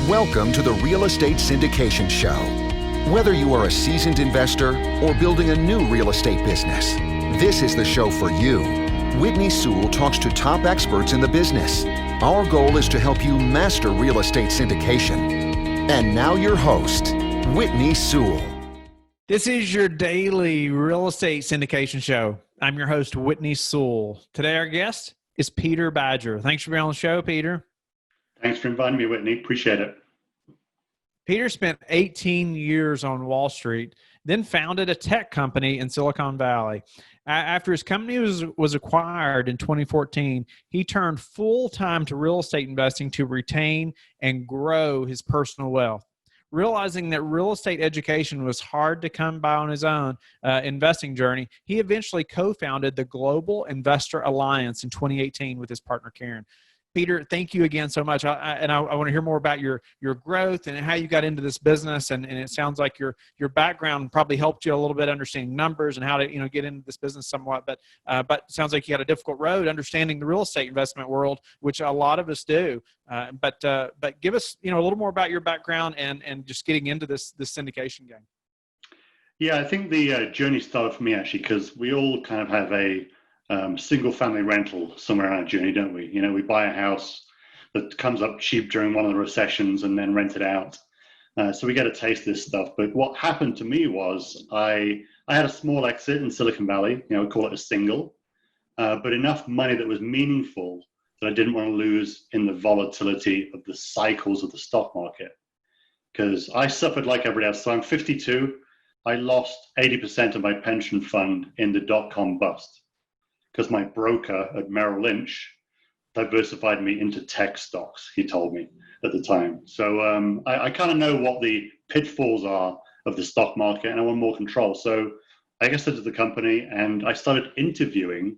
Welcome to the Real Estate Syndication Show. Whether you are a seasoned investor or building a new real estate business, this is the show for you. Whitney Sewell talks to top experts in the business. Our goal is to help you master real estate syndication. And now your host, Whitney Sewell. This is your daily real estate syndication show. I'm your host, Whitney Sewell. Today, our guest is Peter Badger. Thanks for being on the show, Peter. Thanks for inviting me, Whitney. Appreciate it. Peter spent 18 years on Wall Street, then founded a tech company in Silicon Valley. After his company was acquired in 2014, he turned full-time to real estate investing to retain and grow his personal wealth. Realizing that real estate education was hard to come by on his own investing journey, he eventually co-founded the Global Investor Alliance in 2018 with his partner, Karen. Peter, thank you again so much. I want to hear more about your growth and how you got into this business. And it sounds like your background probably helped you a little bit understanding numbers and how to get into this business somewhat. But it sounds like you had a difficult road understanding the real estate investment world, which a lot of us do. But give us a little more about your background and just getting into this syndication game. Yeah, I think the journey started for me actually because we all kind of have a single family rental somewhere on our journey, don't we? We buy a house that comes up cheap during one of the recessions and then rent it out. So we get a taste of this stuff. But what happened to me was I had a small exit in Silicon Valley, we call it a single, but enough money that was meaningful that I didn't want to lose in the volatility of the cycles of the stock market. Because I suffered like everybody else. So I'm 52. I lost 80% of my pension fund in the dot-com bust, because my broker at Merrill Lynch diversified me into tech stocks, he told me at the time. So I kind of know what the pitfalls are of the stock market, and I want more control. So I guess I did the company, and I started interviewing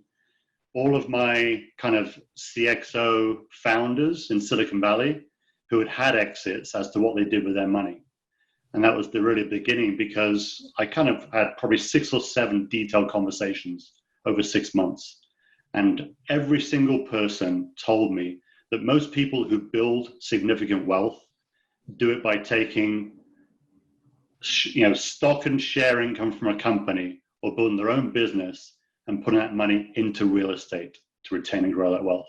all of my kind of CXO founders in Silicon Valley who had had exits as to what they did with their money. And that was the really beginning, because I kind of had probably 6 or 7 detailed conversations over 6 months. And every single person told me that most people who build significant wealth do it by taking stock and share income from a company or building their own business and putting that money into real estate to retain and grow that wealth.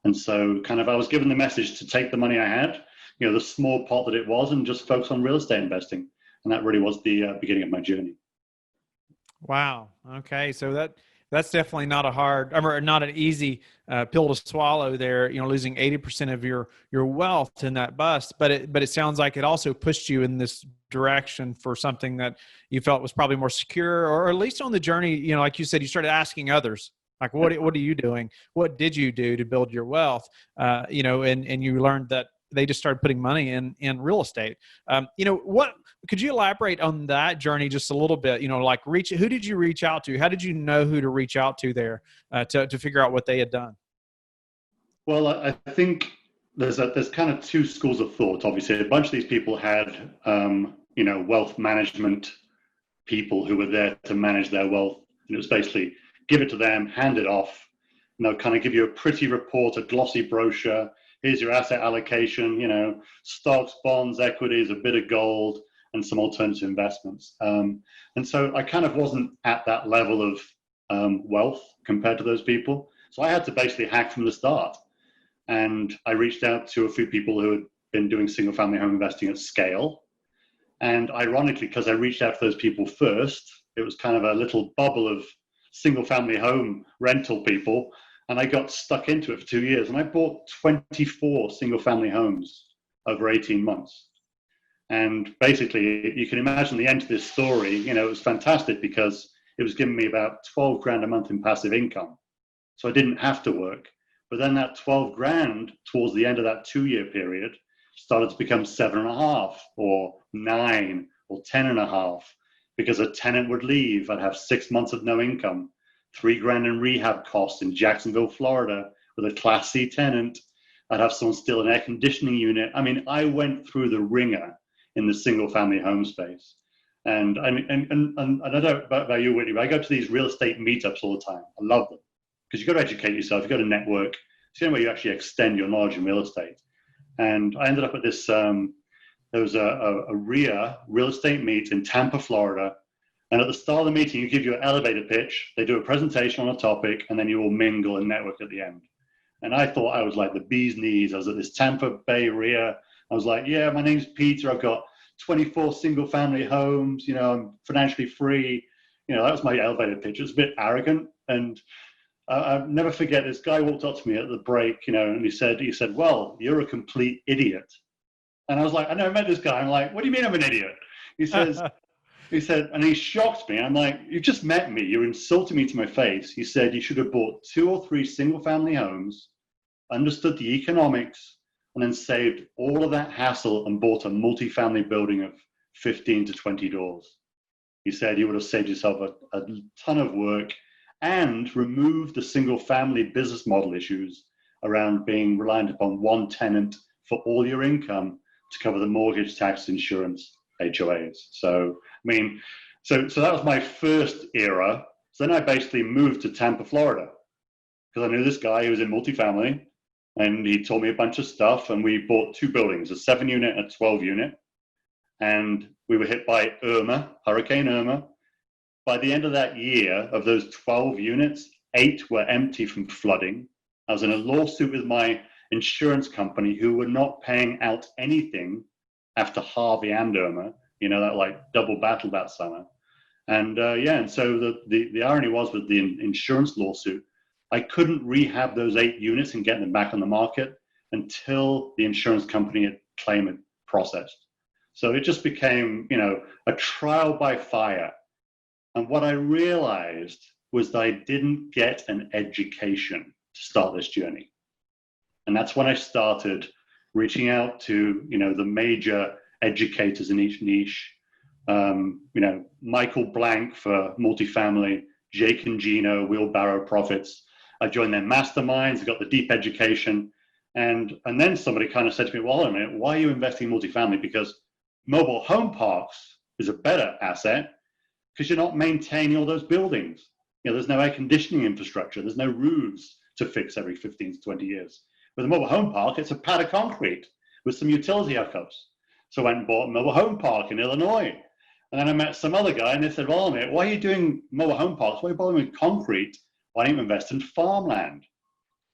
And so I was given the message to take the money I had, the small pot that it was, and just focus on real estate investing. And that really was the beginning of my journey. Wow. Okay. So that's definitely not not an easy pill to swallow there, losing 80% of your wealth in that bust. But it sounds like it also pushed you in this direction for something that you felt was probably more secure, or at least on the journey, like you said, you started asking others, like, what are you doing? What did you do to build your wealth? And you learned that they just started putting money in real estate. What could you elaborate on that journey just a little bit? Who did you reach out to? How did you know who to reach out to there to figure out what they had done? Well, I think there's kind of 2 schools of thought. Obviously, a bunch of these people had wealth management people who were there to manage their wealth. And it was basically give it to them, hand it off, and they'll kind of give you a pretty report, a glossy brochure. Here's your asset allocation, stocks, bonds, equities, a bit of gold, and some alternative investments. And so I kind of wasn't at that level of wealth compared to those people. So I had to basically hack from the start. And I reached out to a few people who had been doing single family home investing at scale. And ironically, because I reached out to those people first, it was kind of a little bubble of single family home rental people. And I got stuck into it for 2 years. And I bought 24 single family homes over 18 months. And basically, you can imagine the end of this story. It was fantastic because it was giving me about 12 grand a month in passive income. So I didn't have to work. But then that 12 grand towards the end of that 2-year period started to become 7.5 or 9 or 10.5 because a tenant would leave. I'd have 6 months of no income, 3 grand in rehab costs in Jacksonville, Florida, with a Class C tenant. I'd have someone steal an air conditioning unit. I mean, I went through the ringer in the single family home space. And I don't know about you, Whitney, but I go to these real estate meetups all the time. I love them because you've got to educate yourself. You've got to network. It's the only way you actually extend your knowledge in real estate. And I ended up at this, there was a RIA, real estate meet in Tampa, Florida. And at the start of the meeting, you give your elevator pitch, they do a presentation on a topic, and then you all mingle and network at the end. And I thought I was like the bee's knees. I was at this Tampa Bay RIA. I was like, yeah, my name's Peter. I've got 24 single family homes. You know, I'm financially free. You know, that was my elevator pitch. It was a bit arrogant. And I'll never forget, this guy walked up to me at the break, you know, and he said, well, you're a complete idiot. And I was like, I never met this guy. I'm like, what do you mean I'm an idiot? He says, and he shocked me. I'm like, you just met me. You're insulting me to my face. He said, you should have bought 2 or 3 single family homes, understood the economics, and then saved all of that hassle and bought a multifamily building of 15 to 20 doors. He said you would have saved yourself a ton of work and removed the single family business model issues around being reliant upon one tenant for all your income to cover the mortgage, tax, insurance, HOAs. So, I mean, so that was my first era. So then I basically moved to Tampa, Florida, because I knew this guy who was in multifamily, and he told me a bunch of stuff, and we bought 2 buildings, a 7-unit and a 12-unit. And we were hit by Hurricane Irma. By the end of that year, of those 12 units, 8 were empty from flooding. I was in a lawsuit with my insurance company who were not paying out anything after Harvey and Irma, you know, that like double battle that summer. And and so the irony was with the insurance lawsuit, I couldn't rehab those 8 units and get them back on the market until the insurance company had claim it processed. So it just became, you know, a trial by fire. And what I realized was that I didn't get an education to start this journey. And that's when I started reaching out to, you know, the major educators in each niche. You know, Michael Blank for multifamily, Jake and Gino, Wheelbarrow Profits. I joined their masterminds, I got the deep education. And then somebody kind of said to me, well, wait a minute, why are you investing in multifamily? Because mobile home parks is a better asset because you're not maintaining all those buildings. You know, there's no air conditioning infrastructure. There's no roofs to fix every 15 to 20 years. With a mobile home park, it's a pad of concrete with some utility hookups. So I went and bought a mobile home park in Illinois. And then I met some other guy and they said, well, mate, why are you doing mobile home parks? Why are you bothering with concrete? Why don't you invest in farmland?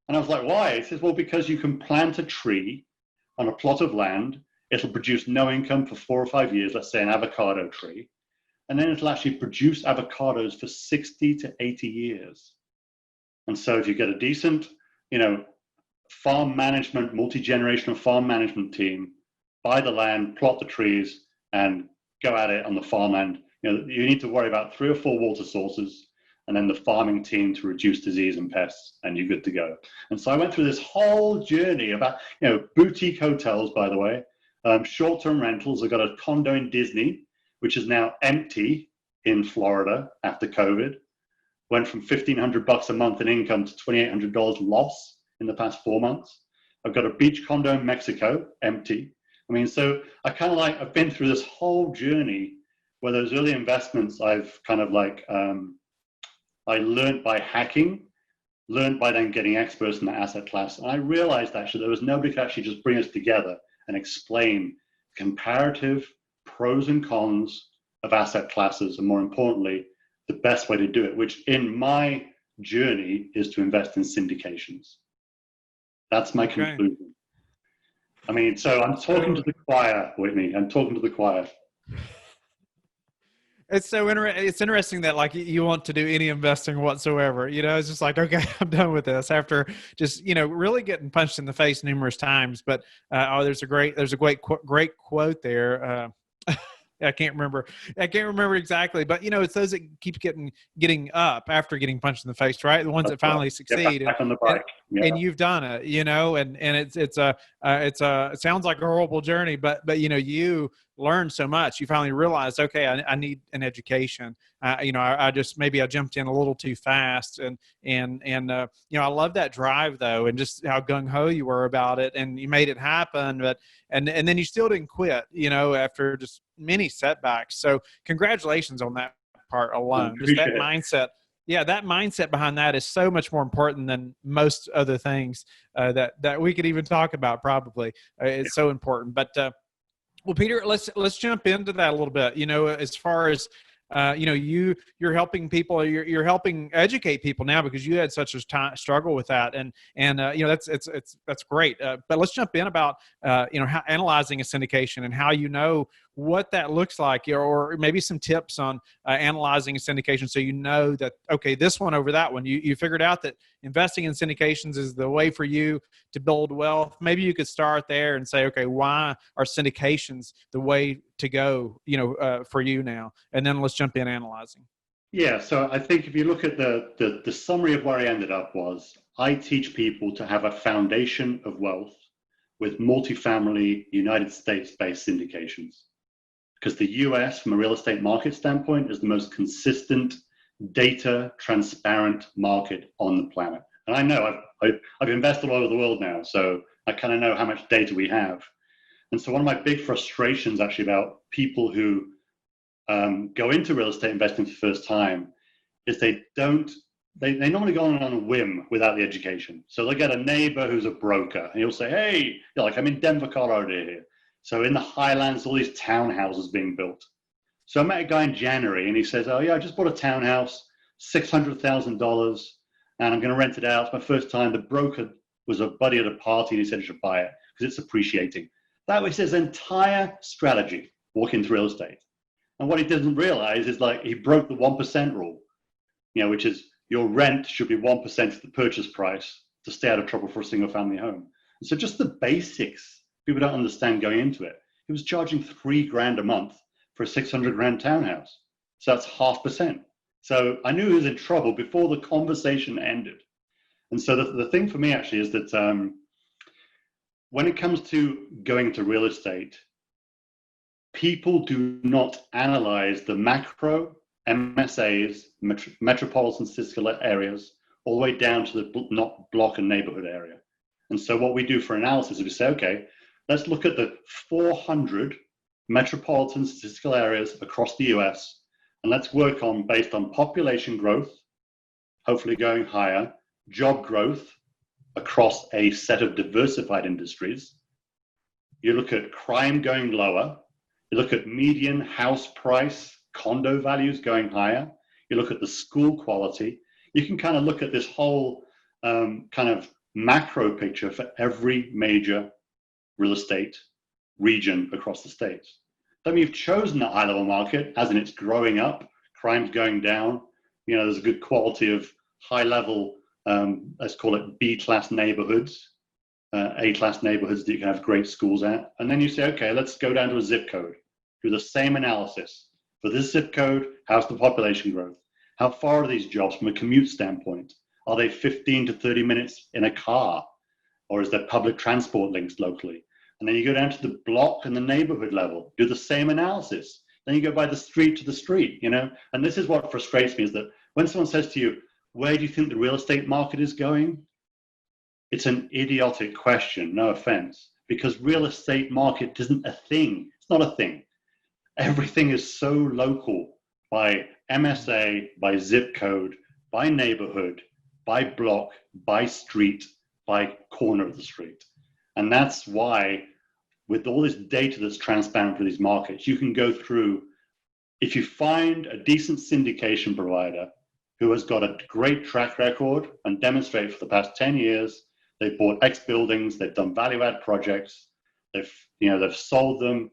And I was like, why? He says, well, because you can plant a tree on a plot of land. It'll produce no income for 4 or 5 years, let's say an avocado tree. And then it'll actually produce avocados for 60 to 80 years. And so if you get a decent, you know, farm management, multi-generational farm management team, buy the land, plot the trees, and go at it on the farmland, you know, you need to worry about 3 or 4 water sources, and then the farming team to reduce disease and pests, and you're good to go. And so I went through this whole journey about, you know, boutique hotels, by the way, short-term rentals. I got a condo in Disney, which is now empty in Florida after COVID. Went from $1,500 a month in income to $2,800 loss in the past 4 months. I've got a beach condo in Mexico, empty. I mean, so I've been through this whole journey where those early investments I've kind of like, I learned by hacking, learned by then getting experts in the asset class. And I realized actually there was nobody could actually just bring us together and explain comparative pros and cons of asset classes, and more importantly, the best way to do it, which in my journey is to invest in syndications. That's my conclusion. I mean, so I'm talking to the choir, Whitney. I'm talking to the choir. It's so it's interesting that like you want to do any investing whatsoever. You know, it's just like, okay, I'm done with this after just, you know, really getting punched in the face numerous times. But there's a great quote there. I can't remember exactly, but you know, it's those that keep getting up after getting punched in the face, right? The ones that finally succeed. Back on the bike. And you've done it, you know, and it sounds like a horrible journey, but you know, you learned so much. You finally realized, okay, I need an education. You know, I jumped in a little too fast, and you know, I love that drive though, and just how gung ho you were about it, and you made it happen. But and then you still didn't quit, you know, after just many setbacks. So congratulations on that part alone. Just that mindset Yeah, that mindset behind that is so much more important than most other things that we could even talk about. Probably, it's so important. But well, Peter, let's jump into that a little bit. As far as you're helping people, you're helping educate people now because you had such a struggle with that, and that's great. But let's jump in about how analyzing a syndication and how what that looks like, or maybe some tips on analyzing a syndication, so that, okay, this one over that one, you figured out that investing in syndications is the way for you to build wealth. Maybe you could start there and say, okay, why are syndications the way to go, for you now? And then let's jump in analyzing. Yeah, so I think if you look at the summary of where I ended up was, I teach people to have a foundation of wealth with multifamily United States-based syndications. Because the US, from a real estate market standpoint, is the most consistent, data transparent market on the planet. And I know I've invested all over the world now, so I kind of know how much data we have. And so one of my big frustrations actually about people who go into real estate investing for the first time is they normally go on a whim without the education. So they get a neighbor who's a broker, and he'll say, hey, I'm in Denver, Colorado here. So in the Highlands, all these townhouses being built. So I met a guy in January, and he says, oh yeah, I just bought a townhouse, $600,000, and I'm going to rent it out. It's my first time. The broker was a buddy at a party, and he said he should buy it because it's appreciating. That was his entire strategy, walking into real estate. And what he doesn't realize is he broke the 1% rule, which is your rent should be 1% of the purchase price to stay out of trouble for a single family home. And so just the basics, people don't understand going into it. He was charging $3,000 a month for a $600,000 townhouse. So that's 0.5%. So I knew he was in trouble before the conversation ended. And so the thing for me actually is that when it comes to going into real estate, people do not analyze the macro MSAs, metropolitan statistical areas, all the way down to the block and neighborhood area. And so what we do for analysis is we say, okay, let's look at the 400 metropolitan statistical areas across the US, and let's work on, based on population growth, hopefully going higher, job growth across a set of diversified industries. You look at crime going lower. You look at median house price, condo values going higher. You look at the school quality. You can kind of look at this whole kind of macro picture for every major real estate region across the states. Then you've chosen that high-level market, as in it's growing up, crime's going down. There's a good quality of high-level, let's call it B-class neighborhoods, A-class neighborhoods that you can have great schools at. And then you say, okay, let's go down to a zip code. Do the same analysis. For this zip code, how's the population growth? How far are these jobs from a commute standpoint? Are they 15 to 30 minutes in a car? Or is there public transport links locally? And then you go down to the block and the neighborhood level, do the same analysis. Then you go by the street to the street, And this is what frustrates me, is that when someone says to you, where do you think the real estate market is going? It's an idiotic question, no offense, because real estate market isn't a thing. It's not a thing. Everything is so local, by MSA, by zip code, by neighborhood, by block, by street, by corner of the street. And that's why, with all this data that's transparent for these markets, you can go through, if you find a decent syndication provider who has got a great track record and demonstrate for the past 10 years, they've bought X buildings, they've done value add projects, they've sold them,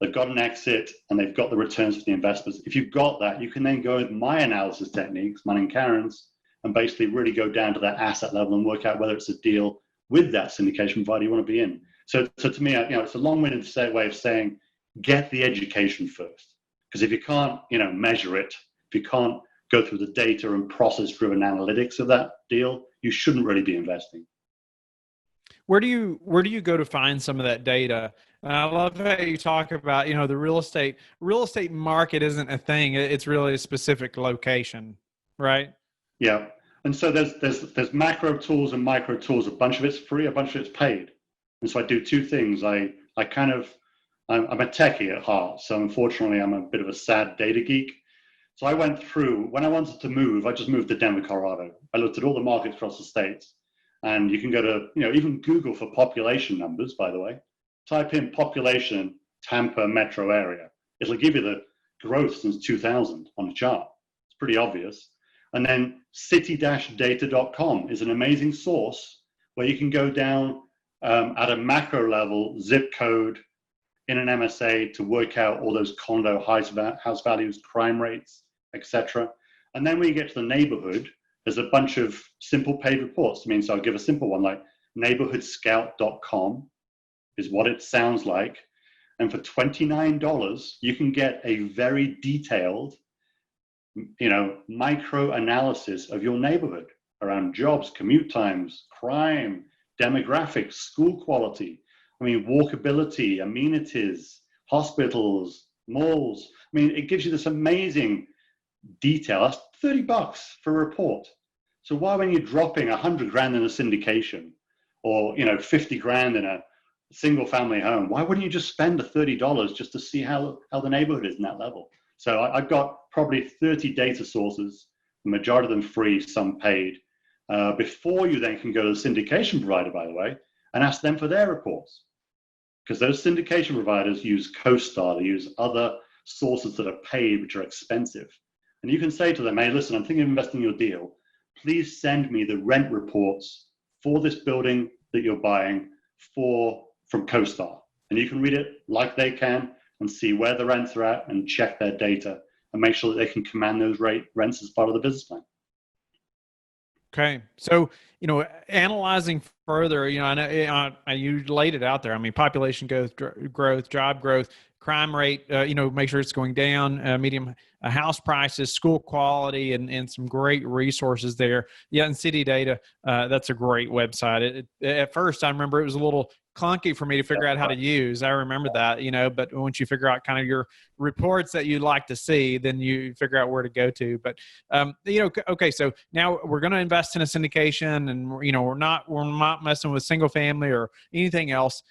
they've got an exit, and they've got the returns for the investors. If you've got that, you can then go with my analysis techniques, mine and Karen's, and basically really go down to that asset level and work out whether it's a deal with that syndication provider you want to be in. So to me, it's a long-winded way of saying, get the education first. Because if you can't, measure it, if you can't go through the data and process-driven analytics of that deal, you shouldn't really be investing. Where do you go to find some of that data? I love how you talk about, the real estate market isn't a thing. It's really a specific location, right? Yeah. And so there's macro tools and micro tools. A bunch of it's free, a bunch of it's paid. And so I do two things. I'm a techie at heart. So unfortunately, I'm a bit of a sad data geek. So I went through, when I wanted to move, I just moved to Denver, Colorado. I looked at all the markets across the states. And you can go to, even Google for population numbers, by the way. Type in population Tampa metro area. It'll give you the growth since 2000 on a chart. It's pretty obvious. And then city-data.com is an amazing source where you can go down at a macro level, zip code in an MSA to work out all those condo house values, crime rates, etc. And then when you get to the neighborhood, there's a bunch of simple paid reports. So I'll give a simple one like neighborhoodscout.com is what it sounds like. And for $29, you can get a very detailed, micro analysis of your neighborhood around jobs, commute times, crime, demographics, school quality. Walkability, amenities, hospitals, malls. It gives you this amazing detail. That's $30 for a report. So why, when you're dropping $100 grand in a syndication or, 50 grand in a single family home, why wouldn't you just spend the $30 just to see how the neighborhood is in that level? So I've got probably 30 data sources, the majority of them free, some paid, before you then can go to the syndication provider, by the way, and ask them for their reports. Because those syndication providers use CoStar, they use other sources that are paid, which are expensive. And you can say to them, hey, listen, I'm thinking of investing in your deal. Please send me the rent reports for this building that you're buying from CoStar. And you can read it like they can and see where the rents are at and check their data and make sure that they can command those rents as part of the business plan. Okay. So, analyzing further, I know you laid it out there. Population growth, job growth, crime rate, make sure it's going down, medium house prices, school quality, and some great resources there. Yeah. And City Data, that's a great website. At first, I remember it was a little clunky for me to figure out how to use. I remember that, but once you figure out kind of your reports that you like to see, then you figure out where to go to. But, okay, so now we're going to invest in a syndication and, we're not messing with single family or anything else.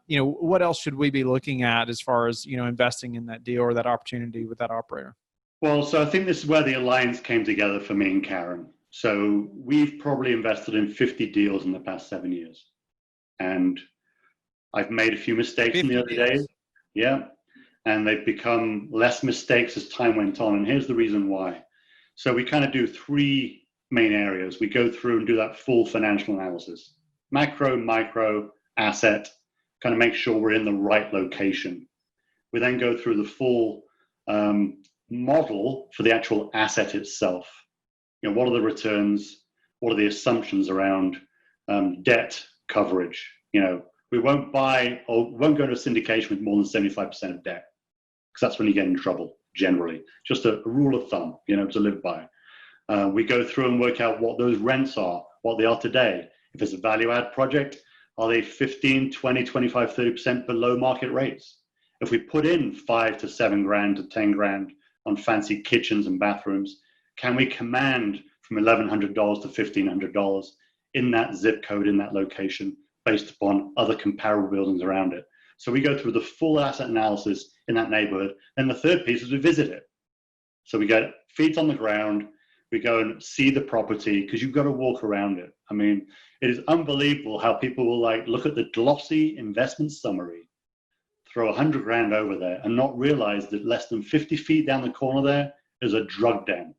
What else should we be looking at as far as, investing in that deal or that opportunity with that operator? Well, so I think this is where the alliance came together for me and Karen. So we've probably invested in 50 deals in the past 7 years. And I've made a few mistakes in the early days. Yeah. And they've become less mistakes as time went on. And here's the reason why. So we kind of do three main areas. We go through and do that full financial analysis. Macro, micro, asset, kind of make sure we're in the right location. We then go through the full model for the actual asset itself. What are the returns? What are the assumptions around debt coverage? We won't buy or won't go to a syndication with more than 75% of debt, because that's when you get in trouble, generally. Just a rule of thumb, to live by. We go through and work out what those rents are, what they are today. If it's a value add project, are they 15, 20, 25, 30% below market rates? If we put in 5 to 7 grand to 10 grand on fancy kitchens and bathrooms, can we command from $1,100 to $1,500 in that zip code, in that location, based upon other comparable buildings around it? So we go through the full asset analysis in that neighborhood. And the third piece is we visit it. So we get feet on the ground, we go and see the property, because you've got to walk around it. It is unbelievable how people will look at the glossy investment summary, throw 100 grand over there and not realize that less than 50 feet down the corner there is a drug den,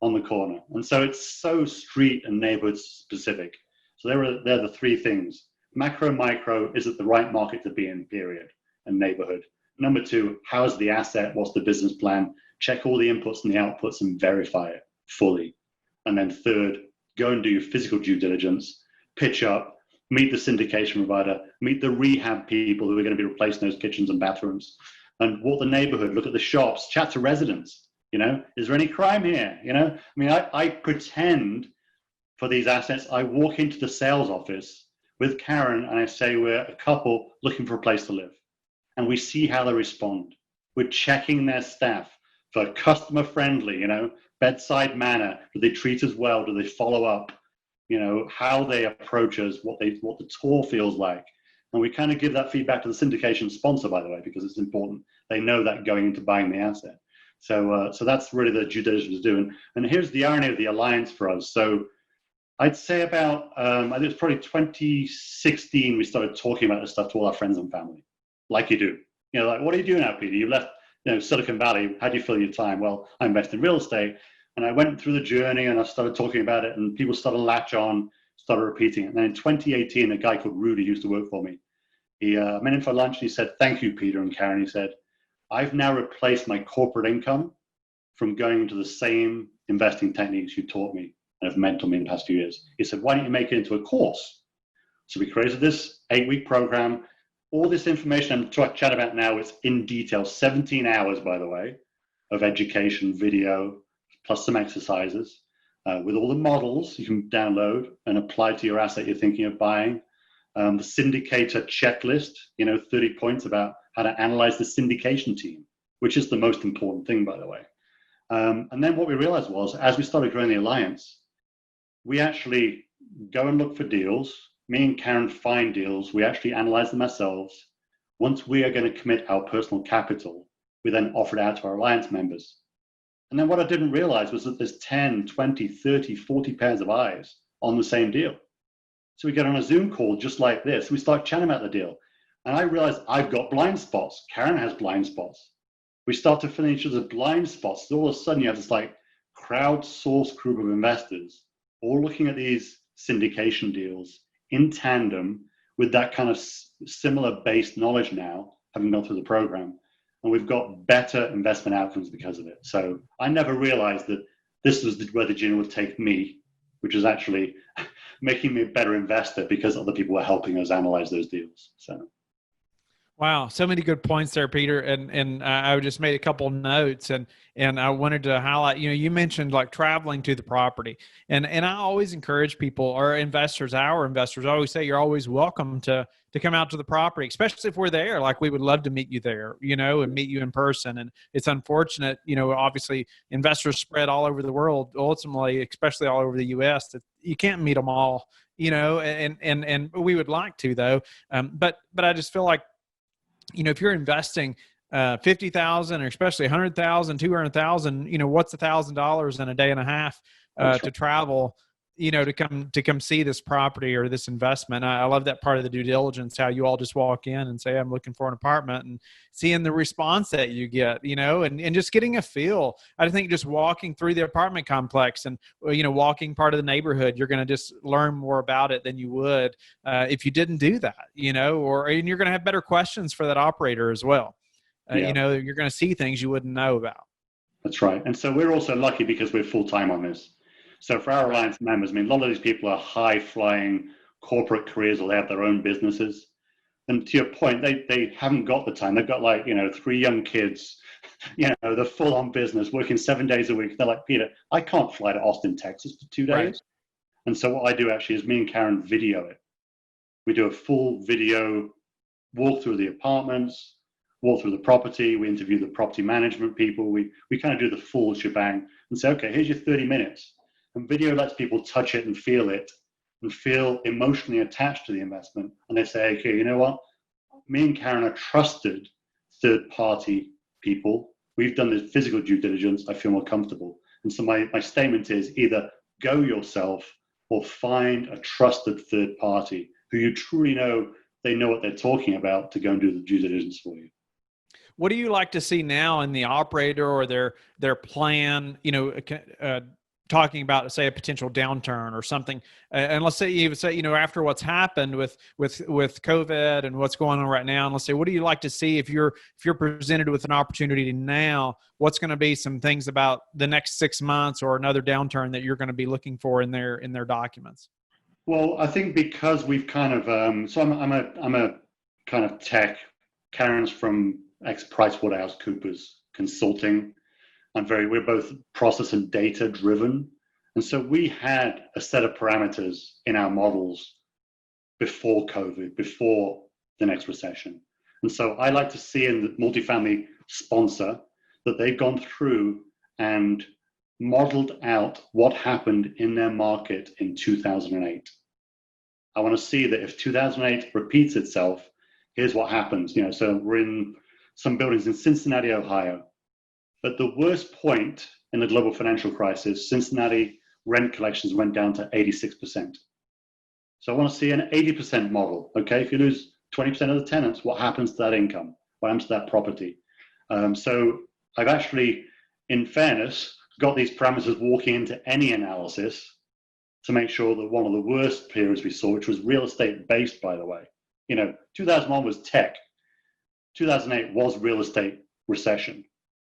on the corner. And so it's so street and neighborhood specific. So they're the three things. Macro, micro, is it the right market to be in, period, and neighborhood. Number two, how's the asset? What's the business plan? Check all the inputs and the outputs and verify it fully. And then third, go and do your physical due diligence, pitch up, meet the syndication provider, meet the rehab people who are going to be replacing those kitchens and bathrooms, and walk the neighborhood, look at the shops, chat to residents. Is there any crime here? I pretend for these assets, I walk into the sales office with Karen and I say, we're a couple looking for a place to live. And we see how they respond. We're checking their staff for customer friendly, bedside manner. Do they treat us well? Do they follow up? How they approach us, what the tour feels like. And we kind of give that feedback to the syndication sponsor, by the way, because it's important. They know that going into buying the asset. So that's really the due diligence doing. And here's the irony of the alliance for us. So I'd say about, I think it's probably 2016, we started talking about this stuff to all our friends and family, like you do. Like, what are you doing now, Peter? You left, Silicon Valley. How do you fill your time? Well, I invest in real estate. And I went through the journey and I started talking about it, and people started to latch on, started repeating it. And then in 2018, a guy called Rudy used to work for me. He met him for lunch and he said, "Thank you, Peter and Karen." He said, "I've now replaced my corporate income from going into the same investing techniques you taught me and have mentored me in the past few years." He said, "Why don't you make it into a course?" So we created this 8-week program. All this information I'm chatting about now is in detail, 17 hours, by the way, of education, video, plus some exercises, with all the models you can download and apply to your asset you're thinking of buying. The syndicator checklist, 30 points about how to analyze the syndication team, which is the most important thing, by the way. And then what we realized was, as we started growing the alliance, we actually go and look for deals. Me and Karen find deals. We actually analyze them ourselves. Once we are going to commit our personal capital, we then offer it out to our alliance members. And then what I didn't realize was that there's 10, 20, 30, 40 pairs of eyes on the same deal. So we get on a Zoom call just like this. We start chatting about the deal. And I realized I've got blind spots. Karen has blind spots. We start to fill in each other's blind spots. So all of a sudden you have this like crowdsourced group of investors all looking at these syndication deals in tandem with that kind of similar based knowledge now, having gone through the program. And we've got better investment outcomes because of it. So I never realized that this was where the journey would take me, which is actually making me a better investor because other people were helping us analyze those deals. So. Wow, so many good points there, Peter. And I just made a couple notes, and I wanted to highlight. You mentioned like traveling to the property, and I always encourage people, or investors, our investors, I always say you're always welcome to come out to the property, especially if we're there. Like, we would love to meet you there, and meet you in person. And it's unfortunate, obviously investors spread all over the world, ultimately, especially all over the U.S., that you can't meet them all, and we would like to, though. But I just feel like, if you're investing 50,000 or especially 100,000, 200,000, what's $1,000 in a day and a half to travel, to come see this property or this investment. I love that part of the due diligence, how you all just walk in and say, "I'm looking for an apartment," and seeing the response that you get, and just getting a feel. I think just walking through the apartment complex and, walking part of the neighborhood, you're going to just learn more about it than you would if you didn't do that, and you're going to have better questions for that operator as well. You're going to see things you wouldn't know about. That's right. And so we're also lucky because we're full-time on this. So for our alliance members, a lot of these people are high-flying corporate careers, or they have their own businesses. And to your point, they haven't got the time. They've got 3 young kids, they're full-on business, working 7 days a week. They're like, "Peter, I can't fly to Austin, Texas for 2 days." Right. And so what I do actually is me and Karen video it. We do a full video walk through the apartments, walk through the property. We interview the property management people. We kind of do the full shebang and say, "Okay, here's your 30 minutes. And video lets people touch it and feel emotionally attached to the investment. And they say, "Okay, you know what? Me and Karen are trusted third-party people. We've done this physical due diligence. I feel more comfortable." And so my statement is either go yourself or find a trusted third party who you truly know they know what they're talking about to go and do the due diligence for you. What do you like to see now in the operator or their plan, talking about, say, a potential downturn or something, and let's say you say, after what's happened with COVID and what's going on right now, and let's say, what do you like to see if you're presented with an opportunity now? What's going to be some things about the next 6 months or another downturn that you're going to be looking for in their documents? Well, I think because we've kind of so I'm a kind of tech. Karen's from ex-PricewaterhouseCoopers Consulting. We're both process and data driven. And so we had a set of parameters in our models before COVID, before the next recession. And so I like to see in the multifamily sponsor that they've gone through and modeled out what happened in their market in 2008. I want to see that if 2008 repeats itself, here's what happens. So we're in some buildings in Cincinnati, Ohio. At the worst point in the global financial crisis, Cincinnati rent collections went down to 86%. So I want to see an 80% model. Okay, if you lose 20% of the tenants, what happens to that income? What happens to that property? So I've actually, in fairness, got these parameters walking into any analysis to make sure that one of the worst periods we saw, which was real estate based, by the way, 2001 was tech, 2008 was real estate recession.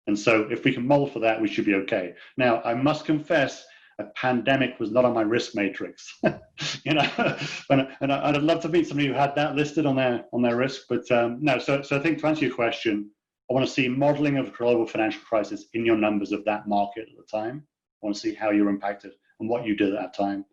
And so if we can model for that, we should be okay. Now, I must confess, a pandemic was not on my risk matrix, and I'd love to meet somebody who had that listed on their risk, but no. So I think to answer your question, I want to see modeling of global financial crisis in your numbers of that market at the time. I want to see how you're impacted and what you did at that time.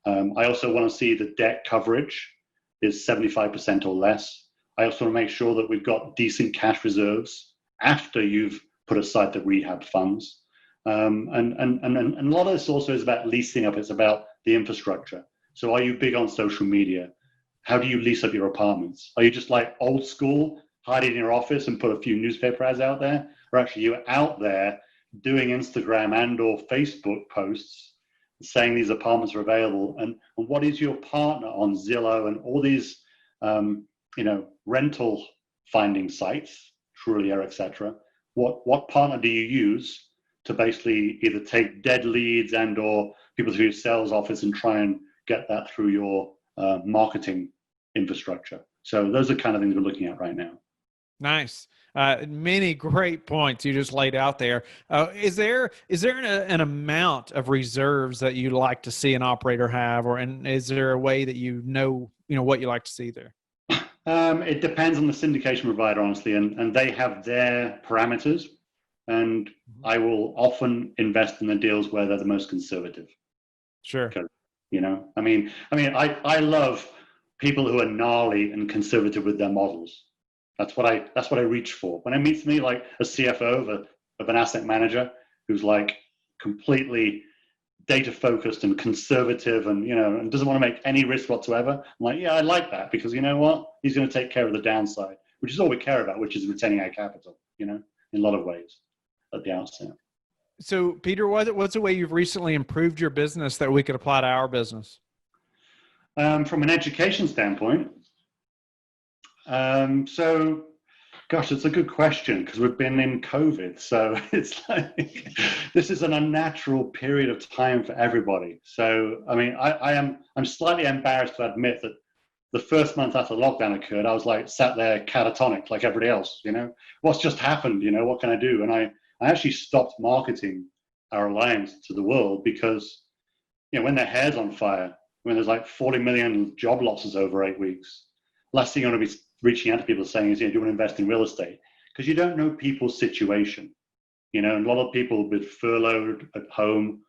I also want to see the debt coverage is 75% or less. I also want to make sure that we've got decent cash reserves after you've put aside the rehab funds. And a lot of this also is about leasing up. It's about the infrastructure. So are you big on social media? How do you lease up your apartments? Are you just like old school, hiding in your office and put a few newspaper ads out there? Or actually you're out there doing Instagram and or Facebook posts saying these apartments are available? And what is your partner on Zillow and all these rental finding sites, Trulia, etc.? What partner do you use to basically either take dead leads and or people through your sales office and try and get that through your marketing infrastructure? So those are kind of things we're looking at right now. Nice. Many great points you just laid out there. Is there an amount of reserves that you'd like to see an operator have, and is there a way that you know what you like to see there? It depends on the syndication provider, honestly, and they have their parameters. And I will often invest in the deals where they're the most conservative. Sure. I love people who are gnarly and conservative with their models. That's what I reach for. When I meet somebody like a CFO of an asset manager who's like completely data focused and conservative and doesn't want to make any risk whatsoever, I'm like, yeah, I like that, because you know what? He's going to take care of the downside, which is all we care about, which is retaining our capital, in a lot of ways at the outset. So Peter, what's a way you've recently improved your business that we could apply to our business? From an education standpoint, gosh, it's a good question, because we've been in COVID. So it's like, this is an unnatural period of time for everybody. So, I'm slightly embarrassed to admit that the first month after lockdown occurred, I was like sat there catatonic like everybody else, what's just happened, what can I do? And I actually stopped marketing our alliance to the world because, when their hair's on fire, when there's like 40 million job losses over 8 weeks, last thing you want to be reaching out to people saying is, do you want to invest in real estate? Because you don't know people's situation. And a lot of people have been furloughed at home.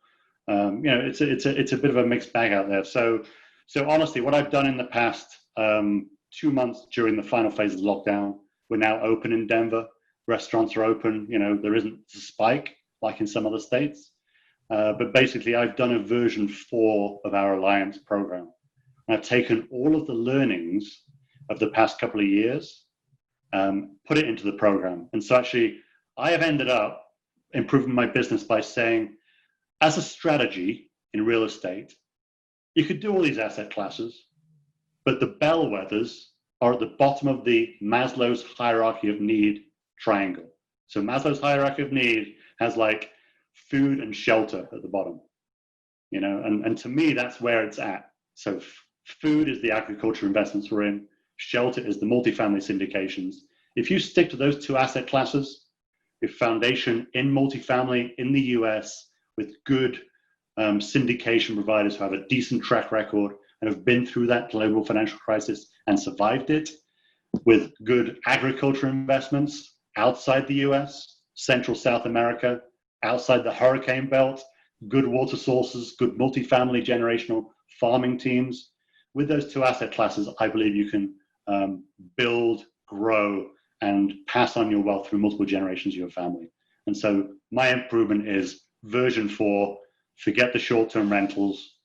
It's a bit of a mixed bag out there. So honestly, what I've done in the past 2 months during the final phase of the lockdown, we're now open in Denver. Restaurants are open. There isn't a spike like in some other states. But basically, I've done a version 4 of our alliance program. And I've taken all of the learnings of the past couple of years, put it into the program. And so actually, I have ended up improving my business by saying, as a strategy in real estate, you could do all these asset classes, but the bellwethers are at the bottom of the Maslow's hierarchy of need triangle. So Maslow's hierarchy of need has like food and shelter at the bottom, and to me, that's where it's at. So food is the agriculture investments we're in. Shelter is the multifamily syndications. If you stick to those 2 asset classes, with foundation in multifamily in the US, with good syndication providers who have a decent track record and have been through that global financial crisis and survived it, with good agriculture investments outside the US, Central South America, outside the hurricane belt, good water sources, good multifamily generational farming teams. With those 2 asset classes, I believe you can build, grow, and pass on your wealth through multiple generations of your family. And so my improvement is version 4, forget the short-term rentals,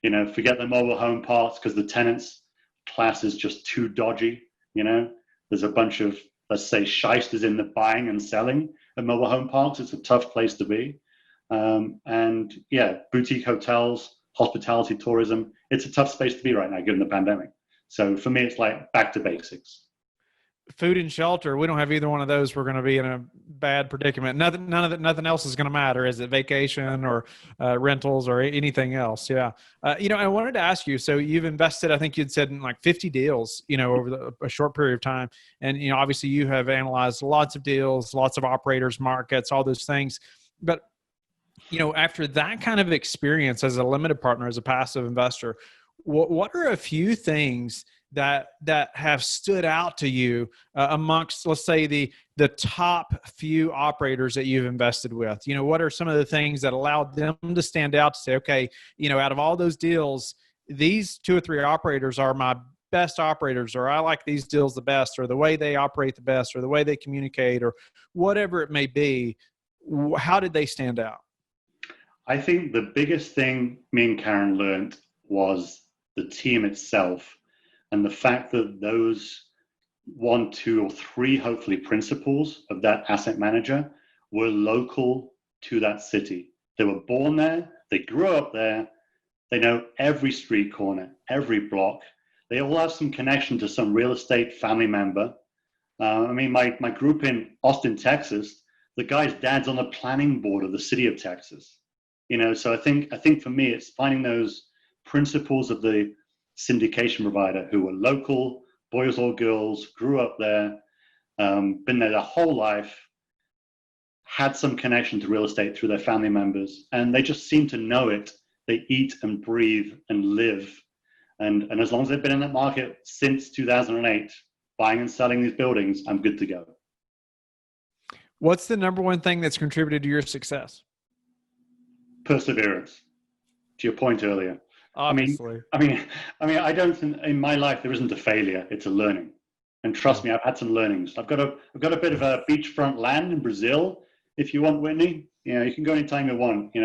forget the mobile home parks because the tenants class is just too dodgy. There's a bunch of let's say, shysters in the buying and selling of mobile home parks. It's a tough place to be. And yeah, boutique hotels, hospitality, tourism, it's a tough space to be right now given the pandemic. So for me, it's like back to basics. Food and shelter, we don't have either one of those. We're going to be in a bad predicament. Nothing else is going to matter. Is it vacation or rentals or anything else? Yeah. I wanted to ask you, so you've invested, I think you'd said, in like 50 deals, over a short period of time. And, obviously you have analyzed lots of deals, lots of operators, markets, all those things. But, after that kind of experience as a limited partner, as a passive investor, what are a few things that have stood out to you amongst, let's say, the top few operators that you've invested with? What are some of the things that allowed them to stand out to say, okay, out of all those deals, these 2 or 3 operators are my best operators, or I like these deals the best, or the way they operate the best, or the way they communicate, or whatever it may be? How did they stand out? I think the biggest thing me and Karen learned was the team itself, and the fact that those 1, 2, or 3, hopefully, principals of that asset manager were local to that city. They were born there, they grew up there, they know every street corner, every block. They all have some connection to some real estate family member. My group in Austin, Texas, the guy's dad's on the planning board of the city of Texas. So I think for me, it's finding those principals of the syndication provider who were local, boys or girls, grew up there, been there their whole life, had some connection to real estate through their family members, and they just seem to know it. They eat and breathe and live. And as long as they've been in that market since 2008, buying and selling these buildings, I'm good to go. What's the number one thing that's contributed to your Perseverance, to your point earlier. Obviously. I don't think in my life there isn't a failure, it's a learning. And trust me, I've had some learnings. I've got a bit of a beachfront land in Brazil. If you want, Whitney, you can go anytime you want.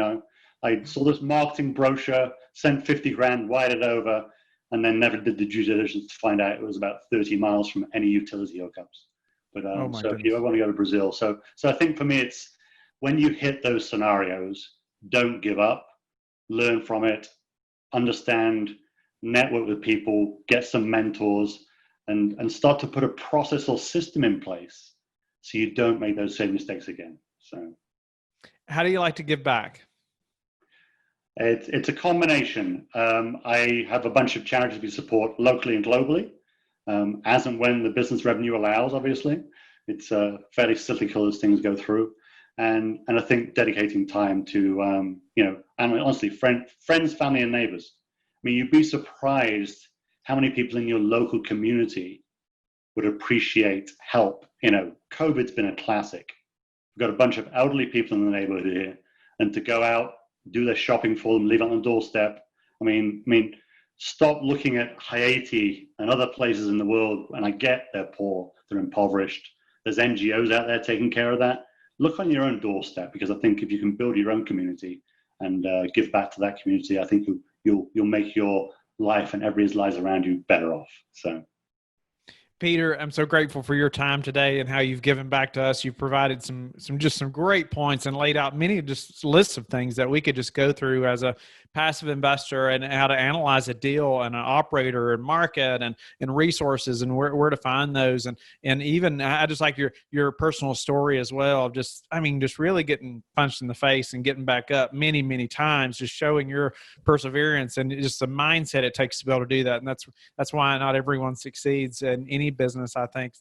I saw this marketing brochure, sent 50 grand, wired it over, and then never did the due diligence to find out it was about 30 miles from any utility hookups. But so if you ever want to go to Brazil, so I think for me, it's when you hit those scenarios, don't give up, learn from it, understand, network with people, get some mentors, and start to put a process or system in place so you don't make those same mistakes again. So, how do you like to give back? It's a combination. I have a bunch of charities we support locally and globally, as and when the business revenue allows. Obviously, it's fairly cyclical as things go through, and I think dedicating time to and honestly, friends, family, and neighbors. You'd be surprised how many people in your local community would appreciate help. COVID's been a classic. We've got a bunch of elderly people in the neighborhood here, and to go out, do their shopping for them, leave it on the doorstep. Stop looking at Haiti and other places in the world, and I get they're poor, they're impoverished. There's NGOs out there taking care of that. Look on your own doorstep, because I think if you can build your own community and give back to that community, I think you'll make your life and everybody's lives around you better off. So, Peter, I'm so grateful for your time today and how you've given back to us. You've provided some great points and laid out many just lists of things that we could just go through as a passive investor, and how to analyze a deal and an operator and market and resources and where to find those. And even I just like your personal story as well. Just really getting punched in the face and getting back up many, many times, just showing your perseverance and just the mindset it takes to be able to do that. And that's why not everyone succeeds in any business. I think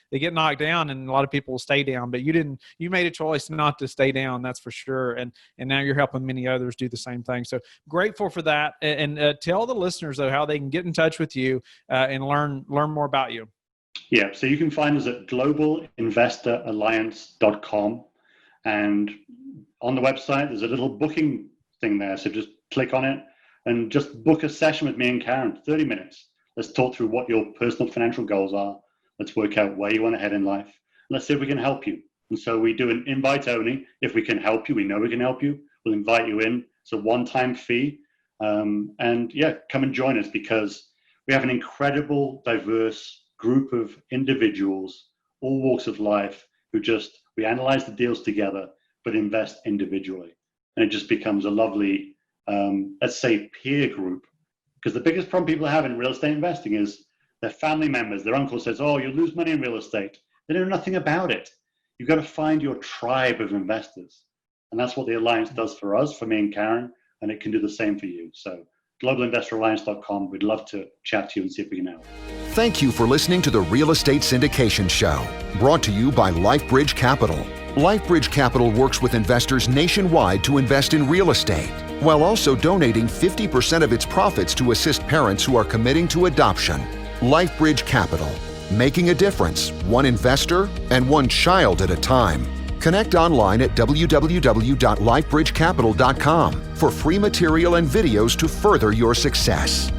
they get knocked down, and a lot of people will stay down, but you made a choice not to stay down. That's for sure. And now you're helping many others do the same thing. So grateful for that. And tell the listeners though, how they can get in touch with you and learn more about you. Yeah. So you can find us at globalinvestoralliance.com. And on the website, there's a little booking thing there. So just click on it and just book a session with me and Karen, 30 minutes. Let's talk through what your personal financial goals are. Let's work out where you want to head in life. Let's see if we can help you. And so we do an invite only. If we can help you, we know we can help you. We'll invite you in. It's a one-time fee. And yeah, come and join us, because we have an incredible, diverse group of individuals, all walks of life, we analyze the deals together, but invest individually. And it just becomes a lovely, let's say, peer group. Because the biggest problem people have in real estate investing is their family members, their uncle says, oh, you'll lose money in real estate. They know nothing about it. You've got to find your tribe of investors. And that's what the Alliance does for us, for me and Karen, and it can do the same for you. So globalinvestoralliance.com. We'd love to chat to you and see if we can help. Thank you for listening to the Real Estate Syndication Show, brought to you by LifeBridge Capital. LifeBridge Capital works with investors nationwide to invest in real estate, while also donating 50% of its profits to assist parents who are committing to adoption. LifeBridge Capital, making a difference, one investor and one child at a time. Connect online at www.lifebridgecapital.com for free material and videos to further your success.